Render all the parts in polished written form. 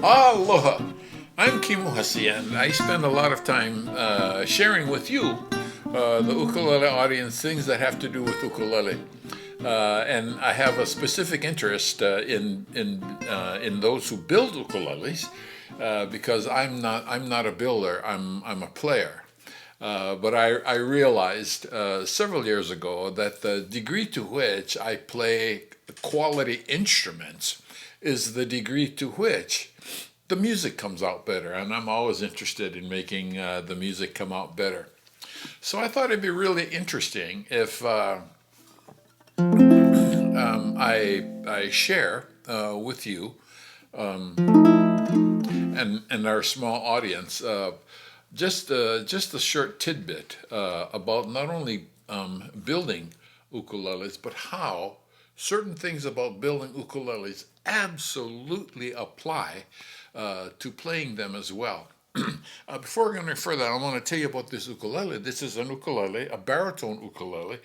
Aloha! I'm Kimo Hussey, and I spend a lot of time sharing with you, the ukulele audience, things that have to do with ukulele. And I have a specific interest in those who build ukuleles, because I'm not a builder. I'm a player. But I realized several years ago that the degree to which I play quality instruments is the degree to which the music comes out better. And I'm always interested in making the music come out better. So I thought it'd be really interesting if I share with you and our small audience just a short tidbit about not only building ukuleles, but how certain things about building ukuleles absolutely apply to playing them as well. Before going any further, I want to tell you about this ukulele. This is an ukulele, a baritone ukulele.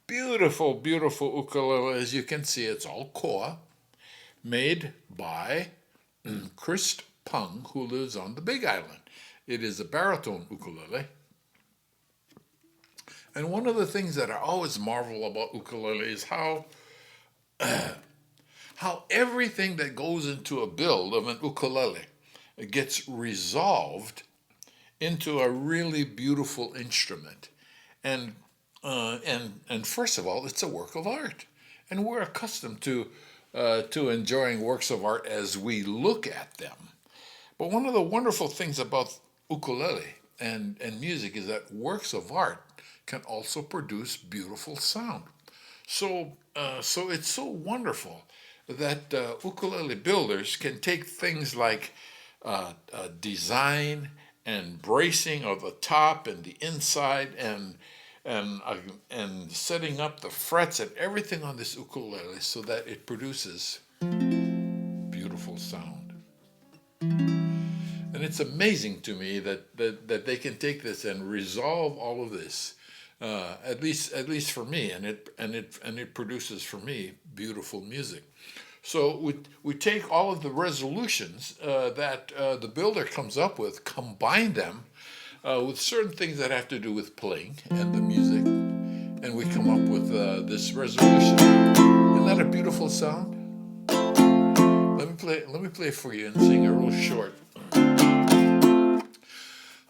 Beautiful, beautiful ukulele. As you can see, it's all koa, made by Chris Pung, who lives on the Big Island. It is a baritone ukulele. And one of the things that I always marvel about ukulele is how everything that goes into a build of an ukulele gets resolved into a really beautiful instrument. And and first of all, it's a work of art, and we're accustomed to enjoying works of art as we look at them. But one of the wonderful things about ukulele and music is that works of art can also produce beautiful sound. So it's so wonderful that ukulele builders can take things like design and bracing of the top and the inside and uh, and setting up the frets and everything on this ukulele so that it produces beautiful sound. And it's amazing to me that they can take this and resolve all of this, at least for me, and it produces for me beautiful music. So we take all of the resolutions that the builder comes up with, combine them with certain things that have to do with playing and the music, and we come up with this resolution. Isn't that a beautiful sound? Let me play it for you and sing it real short.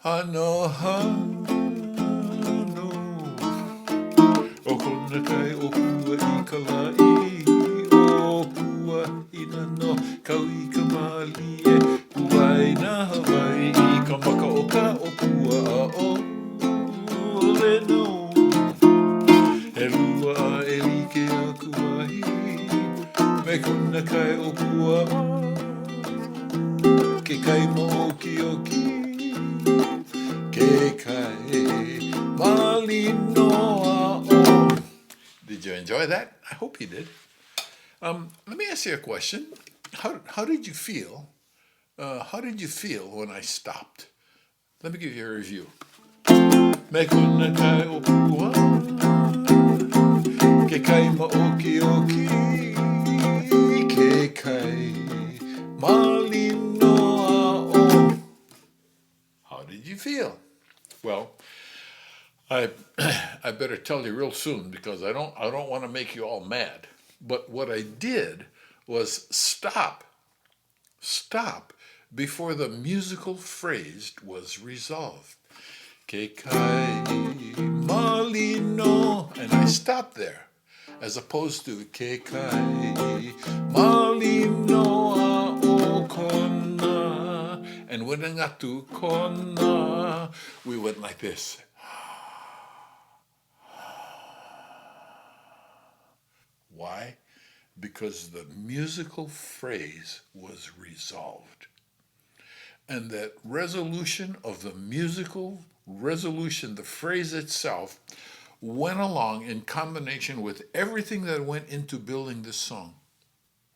Hano hano okona kai opua I kalai opua ina no kau I kamali e puai na Hawaii I ka maka o ka opua a o le no e lua e like aku ai me kona kai opua ke kai mo oki oki ke kai malinoa o. Did you enjoy that? I hope you did. Let me ask you a question. How did you feel? How did you feel when I stopped? Let me give you a review. Me kona kai o pua, ke kai ma oki oki, ke kai malinoa o. How did you feel? Well, I I better tell you real soon because I don't want to make you all mad. But what I did was stop before the musical phrase was resolved. Ke kai malino, and I stopped there, as opposed to ke kai malino o kona, and when I got to kona, we went like this. Why? Because the musical phrase was resolved. And that resolution of the musical resolution, the phrase itself, went along in combination with everything that went into building this song.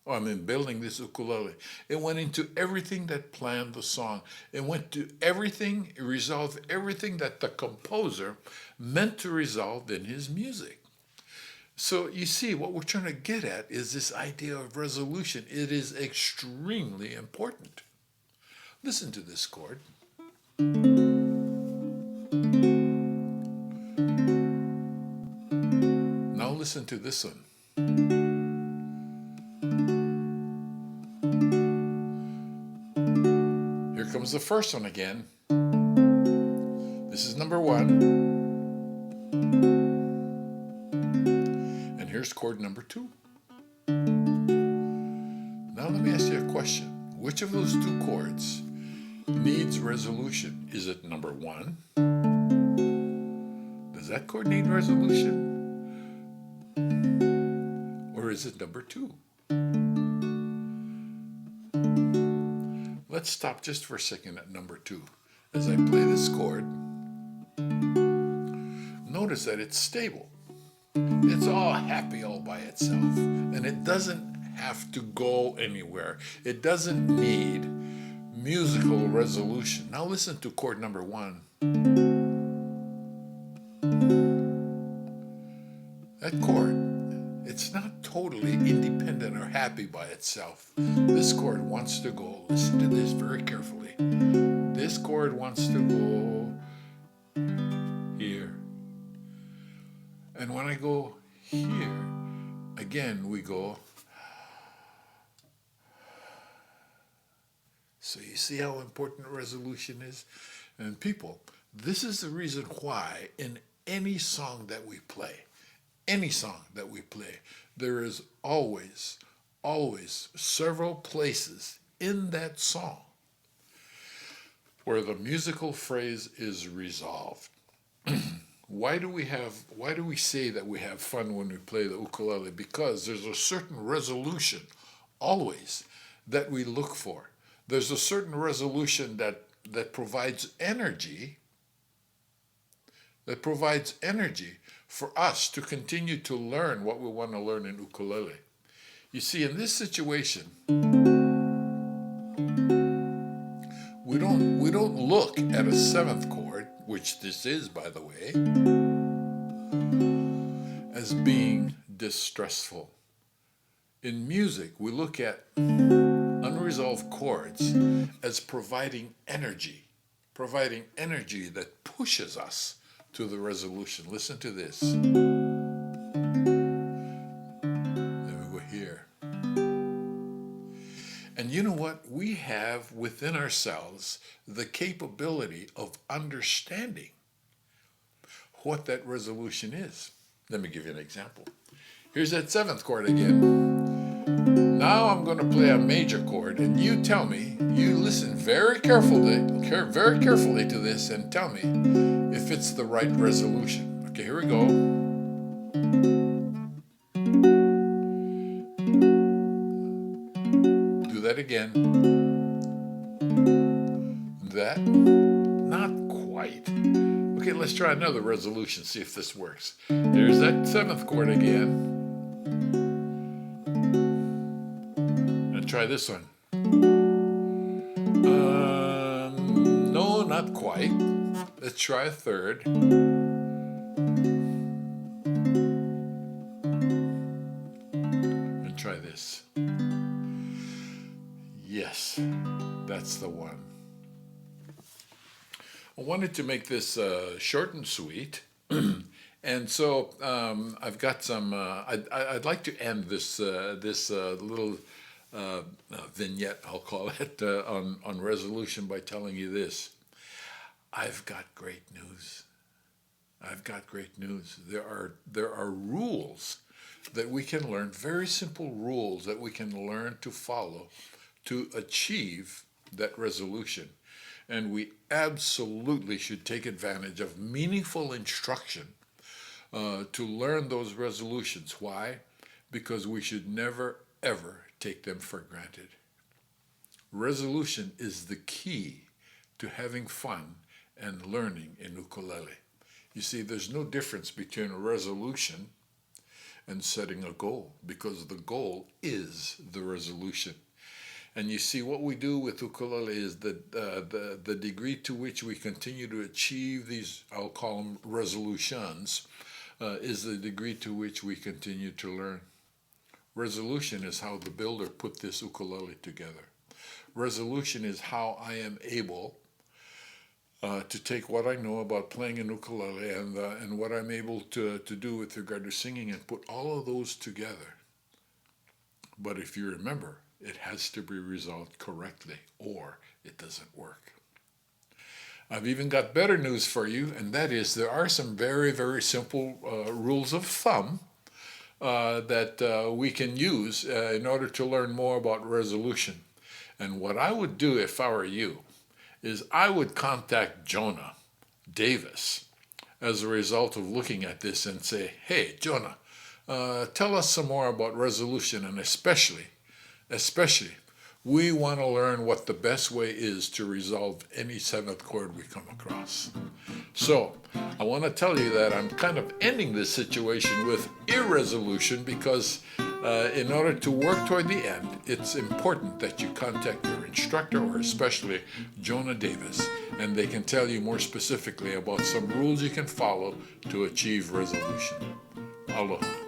Building this ukulele. It went into everything that planned the song. It went to everything, it resolved everything that the composer meant to resolve in his music. So you see, what we're trying to get at is this idea of resolution. It is extremely important. Listen to this chord. Now listen to this one. Here comes the first one again. This is number 1. And here's chord number 2. Now let me ask you a question. Which of those 2 chords needs resolution? Is it number 1? Does that chord need resolution? Or is it number 2? Let's stop just for a second at number 2. As I play this chord, notice that it's stable. It's all happy all by itself. And it doesn't have to go anywhere. It doesn't need musical resolution. Now listen to chord number 1. That chord, it's not totally independent or happy by itself. This chord wants to go. Listen to this very carefully. This chord wants to go here. And when I go here, again we go. So you see how important resolution is? And people, this is the reason why in any song that we play, there is always several places in that song where the musical phrase is resolved. Why do we say that we have fun when we play the ukulele? Because there's a certain resolution always that we look for. There's a certain resolution that provides energy, for us to continue to learn what we want to learn in ukulele. You see, in this situation, we don't look at a 7th chord, which this is, by the way, as being distressful. In music, we look at unresolved chords as providing energy that pushes us to the resolution. Listen to this. Then we go here. And you know what? We have within ourselves the capability of understanding what that resolution is. Let me give you an example. Here's that 7th chord again. Now I'm going to play a major chord, and you tell me, you listen very carefully to this and tell me if it's the right resolution. Okay, here we go. Do that again. That? Not quite. Okay, let's try another resolution, see if this works. Here's that 7th chord again. Try this one. No, not quite. Let's try a 3rd. And try this. Yes, that's the one. I wanted to make this short and sweet. And so I've got some. I'd like to end this little vignette, I'll call it, on resolution by telling you this. I've got great news. There are rules that we can learn, very simple rules that we can learn to follow to achieve that resolution. And we absolutely should take advantage of meaningful instruction to learn those resolutions. Why? Because we should never, ever take them for granted. Resolution is the key to having fun and learning in ukulele. You see, there's no difference between a resolution and setting a goal, because the goal is the resolution. And you see, what we do with ukulele is that the degree to which we continue to achieve these, I'll call them resolutions, is the degree to which we continue to learn. Resolution is how the builder put this ukulele together. Resolution is how I am able to take what I know about playing an ukulele and what I'm able to do with regard to singing and put all of those together. But if you remember, it has to be resolved correctly or it doesn't work. I've even got better news for you, and that is there are some very, very simple rules of thumb that we can use in order to learn more about resolution. And what I would do if I were you is I would contact Jonah Davis as a result of looking at this and say, hey, Jonah, tell us some more about resolution, and especially, we want to learn what the best way is to resolve any seventh chord we come across. So I want to tell you that I'm kind of ending this situation with irresolution because in order to work toward the end, it's important that you contact your instructor, or especially Jonah Davis, and they can tell you more specifically about some rules you can follow to achieve resolution. Aloha.